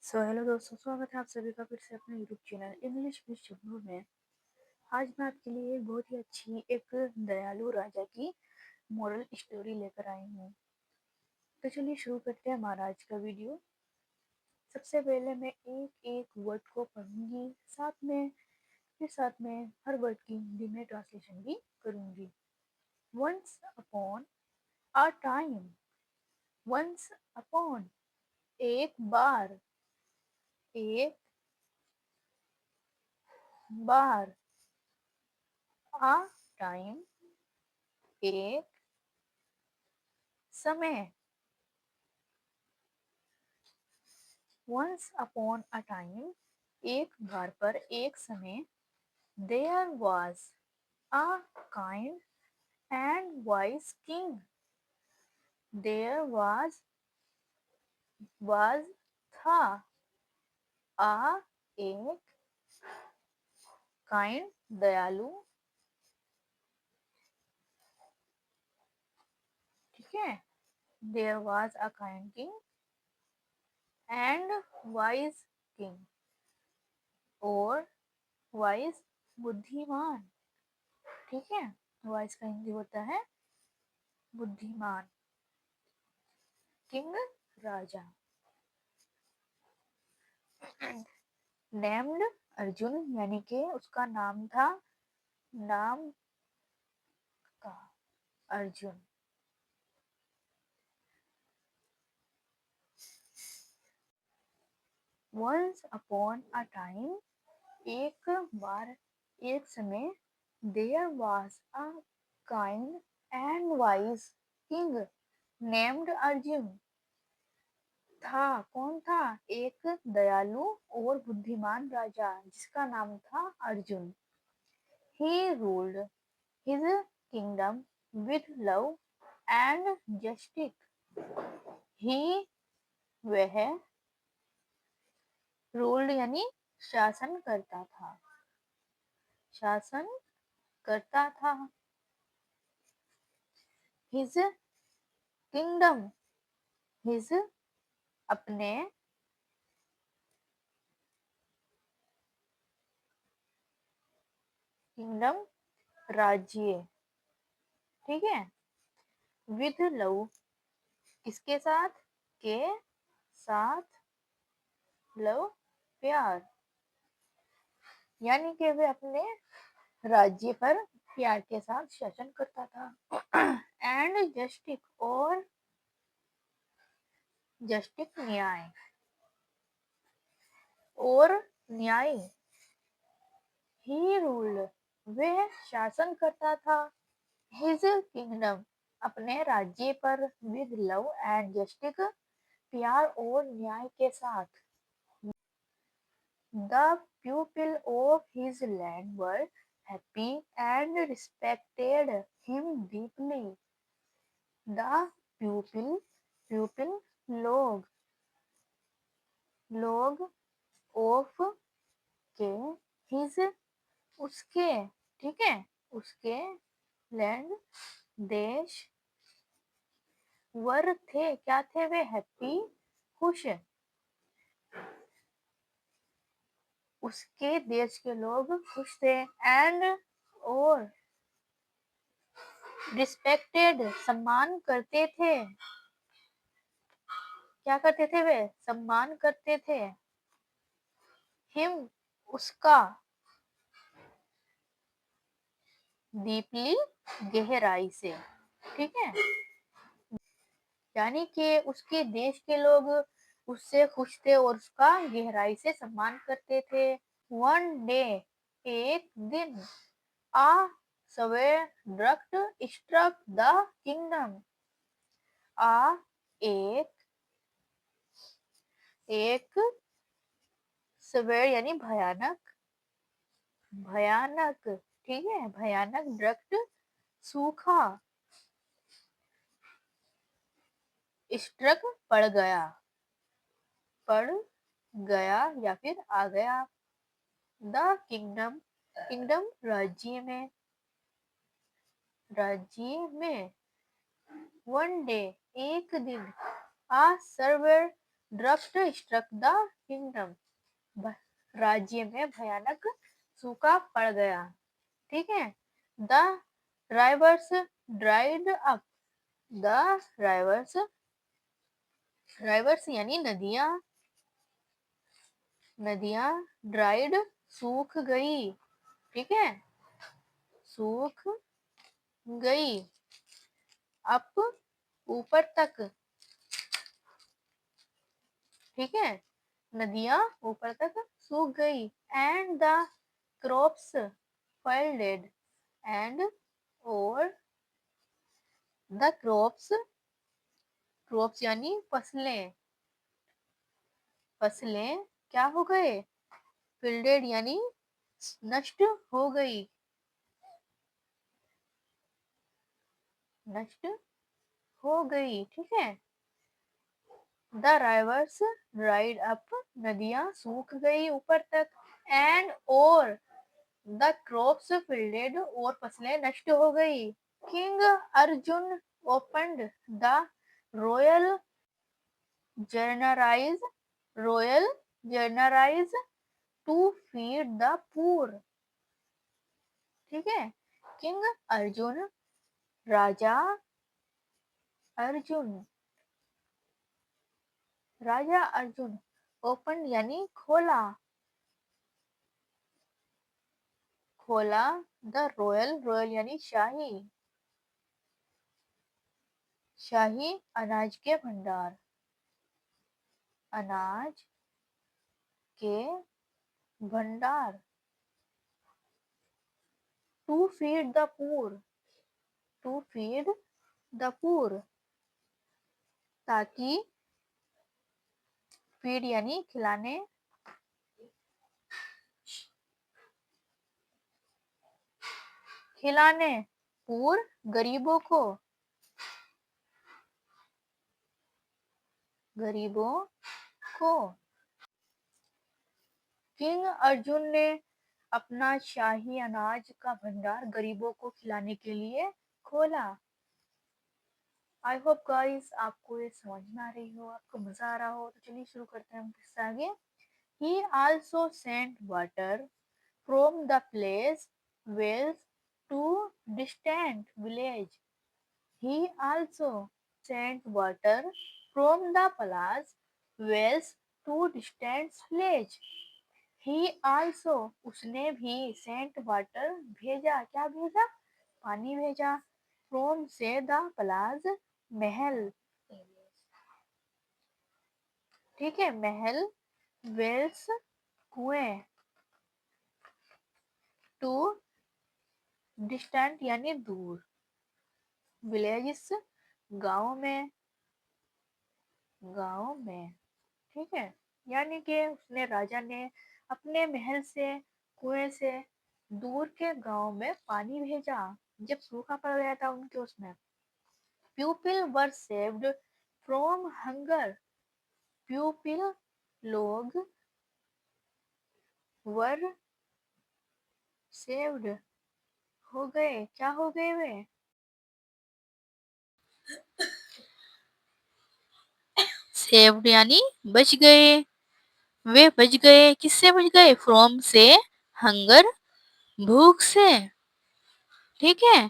Hello दोस्तों, स्वागत है आप सभी का फिर से अपने YouTube channel English with Shabbu में। आज मैं आपके लिए एक बहुत ही अच्छी एक दयालु राजा की मोरल स्टोरी लेकर आई हूँ। तो चलिए शुरू करते हैं हमारा आज का वीडियो। सबसे पहले मैं एक एक वर्ड को पढ़ूंगी, साथ में हर वर्ड की हिंदी में ट्रांसलेशन भी करूंगी। Once upon a time, once upon एक बार, एक बार, अ टाइम एक समय, वंस अपॉन अ टाइम एक बार पर एक समय, there was a kind and wise king, there was था, आ एक काइंड दयालु, ठीक है, there was a kind king and wise king, और वाइज बुद्धिमान, ठीक है, वाइज का हिंदी होता है बुद्धिमान, किंग राजा। नेम्ड अर्जुन, यानी कि उसका नाम था, नाम का Arjun. Once upon a time, एक बार एक समय, there was a kind and wise king named Arjun, था, कौन था, एक दयालु और बुद्धिमान राजा जिसका नाम था Arjun. He ruled his kingdom with love and justice, he, वह, रूल्ड यानी शासन करता था, शासन करता था, हिज किंगडम, हिज अपने, किंगडम राज्य, ठीक है, विद लव किसके साथ, के साथ, लव प्यार, यानी कि वे अपने राज्य पर प्यार के साथ शासन करता था। एंड जस्टिस, और जस्टिस न्याय, और न्याय, ही रूल्ड, वह शासन करता था, हिज किंगडम, अपने राज्य पर, विद लव एंड जस्टिस, प्यार और न्याय के साथ। The people of his land were happy and respected him deeply, the people, people लोग, लोग, ऑफ के, हिज उसके, ठीक है, उसके, लैंड देश, वर थे, क्या थे वे, हैप्पी खुश, उसके देश के लोग खुश थे, एंड और रिस्पेक्टेड सम्मान करते थे, क्या करते थे वे, सम्मान करते थे, हिम उसका, डीपली गहराई से, ठीक है, यानी कि उसके देश के लोग उससे खुश थे और उसका गहराई से सम्मान करते थे। वन डे, एक दिन, आ सवेर ड्रक्ट स्ट्रक द किंगडम, आ एक, एक सवेर यानी भयानक, भयानक, ठीक है, भयानक, ड्रक्ट सूखा, स्ट्रक पड़ गया, पड़ गया या फिर आ गया, द किंगडम, किंगडम राज्य में, राज्य में, वन डे एक दिन, आ server drought struck the kingdom, राज्य में भयानक सूखा पड़ गया। ठीक है। द राइवर्स ड्राइड अप, द राइवर्स, राइवर्स यानी नदियां, नदियां ड्राइड सूख गई। ठीक है, सूख गई। अप ऊपर तक। ठीक है, नदियां ऊपर तक सूख गई। एंड द क्रॉप्स फेल्डेड, एंड और द क्रॉप्स, क्रॉप्स यानी फसलें, फसलें क्या हो गए, फिल्डेड यानी नष्ट हो गई, नष्ट हो गई। ठीक है, द राइवर्स ड्राइड अप, नदियां सूख गई ऊपर तक। एंड और द क्रॉप्स फिल्डेड, और फसलें नष्ट हो गई। King Arjun opened the royal granaries, royal granaries to feed the poor. ठीक है, किंग अर्जुन, राजा अर्जुन, राजा अर्जुन ओपन यानी खोला, खोला द रॉयल, रॉयल यानी शाही, शाही अनाज के भंडार, अनाज के भंडार। To feed the poor, to feed the poor, ताकि, फीड यानी खिलाने, खिलाने, पुअर गरीबों को, गरीबों को। किंग अर्जुन ने अपना शाही अनाज का भंडार गरीबों को खिलाने के लिए खोला। आई होप गाइस आपको ये समझ में आ रही हो, आपको मजा आ रहा हो। तो चलिए शुरू करते हैं हम किस्सा आगे। He also sent water from the place wells to distant village. He also sent water from the palace wells to distant village. He also, उसने भी sent water भेजा, क्या भेजा, पानी भेजा। from से the palace, महल। ठीक है, महल, wells कुएं, to distant यानी दूर, villages गांव में, गांव में। ठीक है, यानी कि उसने, राजा ने अपने महल से, कुएं से दूर के गांव में पानी भेजा जब सूखा पड़ गया था उनके उसमें। People were saved from hunger, people लोग, वर सेव्ड हो गए, क्या हो गए वे, सेव्ड यानी बच गए, वे बच गए, किससे बच गए, फ्रॉम से, हंगर भूख से। ठीक है,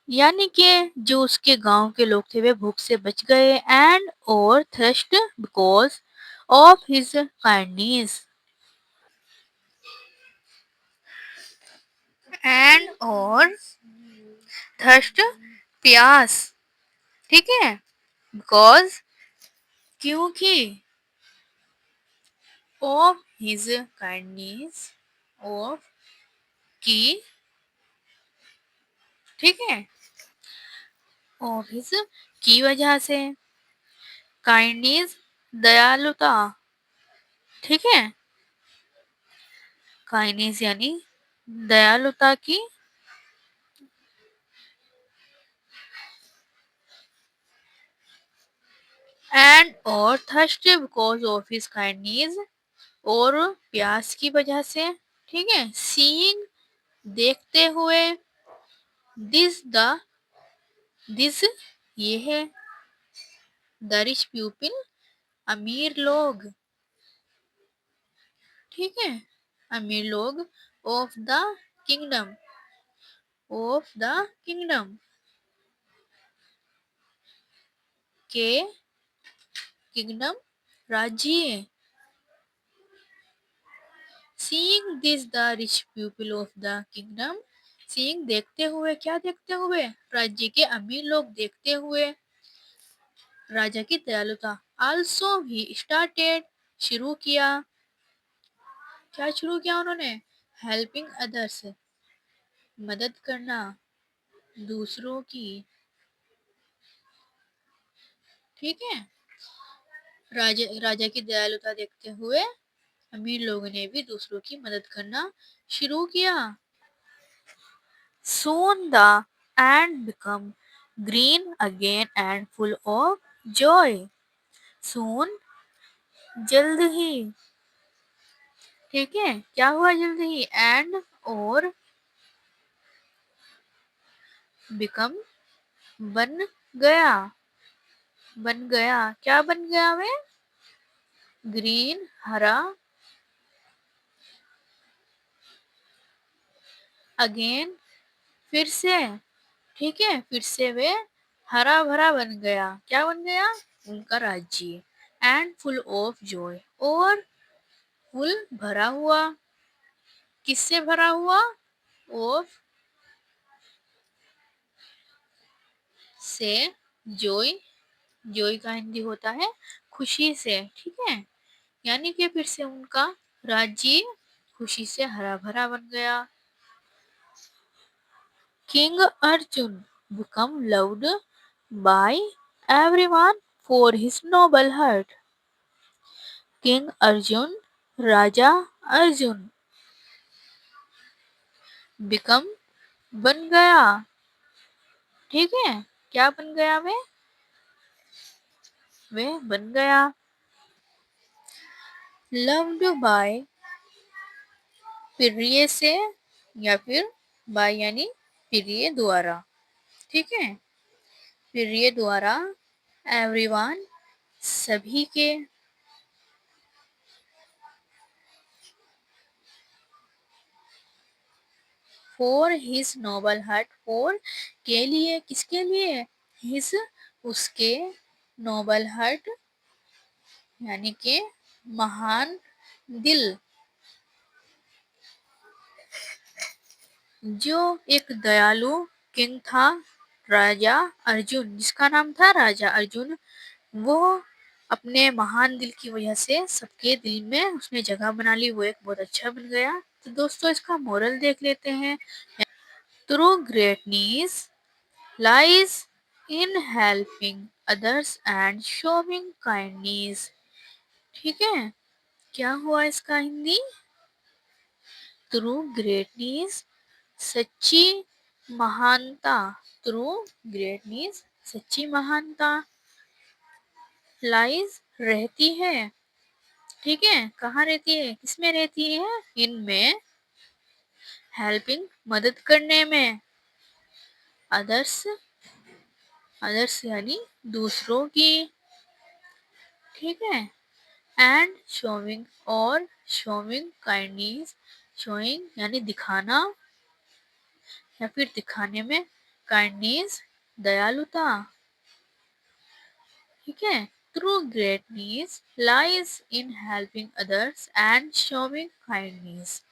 यानी कि जो उसके गांव के लोग थे वे भूख से बच गए। एंड और thrust because of his kindness, and और थर्स्ट प्यास। ठीक है, बिकॉज क्योंकि, ऑफ हिज काइंडनेस, ऑफ की, ठीक है, ऑफ हिज की वजह से, काइंडनेस दयालुता। ठीक है, काइंडनेस यानी दयालुता की। एंड और thirst because of his kindness, और प्यास की वजह से। ठीक है, सीइंग देखते हुए, दिस द, दिस ये है, द रिच पीपल अमीर लोग, ठीक है, अमीर लोग of the kingdom, of the kingdom के, किंगडम राज्य। Seeing this the rich people of the kingdom, seeing देखते हुए, क्या देखते हुए, राज्य के अमीर लोग देखते हुए राजा की दयालुता। आल्सो ही स्टार्टेड, शुरू किया, क्या शुरू किया उन्होंने, हेल्पिंग अदर्स, मदद करना दूसरों की, ठीक है। राजा की दयालुता देखते हुए अमीर लोगों ने भी दूसरों की मदद करना शुरू किया। Soon the and become green again and full of joy. Soon, जल्द ही, ठीक है, क्या हुआ जल्द ही, and और become बन गया, बन गया, क्या बन गया वे, ग्रीन हरा, अगेन फिर से, ठीक है, फिर से वे हरा भरा बन गया, क्या बन गया, उनका राज्य। एंड फुल ऑफ जॉय, और फुल भरा हुआ, किससे भरा हुआ, ऑफ से, जॉय, जॉय का हिंदी होता है खुशी से, ठीक है, यानी कि फिर से उनका राज्य खुशी से हरा भरा बन गया। King Arjun become loved by everyone for his noble heart. King Arjun, राजा अर्जुन, become बन गया, ठीक है, क्या बन गया वे बन गया, loved by, प्रिय से, या फिर बाय यानी प्रिय द्वारा, ठीक है, प्रिय द्वारा, एवरीवन सभी के, for his noble heart, for के लिए, किसके लिए, हिज उसके, नोबल हार्ट यानी के महान दिल, जो एक दयालु किंग था, राजा अर्जुन, जिसका नाम था राजा अर्जुन, वो अपने महान दिल की वजह से सबके दिल में उसने जगह बना ली, वो एक बहुत अच्छा बन गया। तो दोस्तों इसका मोरल देख लेते हैं। True greatness lies in helping others and showing kindness, ठीक है, क्या हुआ इसका हिंदी, ट्रू ग्रेटनेस सच्ची महानता, ट्रू ग्रेटनेस सच्ची महानता, लाइज रहती है, ठीक है, कहाँ रहती है, किसमें रहती है, इनमें, हेल्पिंग मदद करने में, अदर्स, अदर्स यानी दूसरों की, ठीक है, एंड शोविंग और शोविंग काइंडनेस, शोइंग यानी दिखाना या फिर दिखाने में, काइंडनेस दयालुता, ठीक है, true greatness lies in helping others and showing kindness,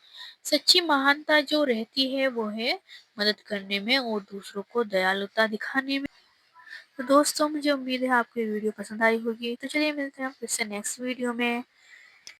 सच्ची महानता जो रहती है वो है मदद करने में और दूसरों को दयालुता दिखाने में। तो दोस्तों मुझे उम्मीद है आपको ये वीडियो पसंद आई होगी, तो चलिए मिलते हैं फिर से नेक्स्ट वीडियो में।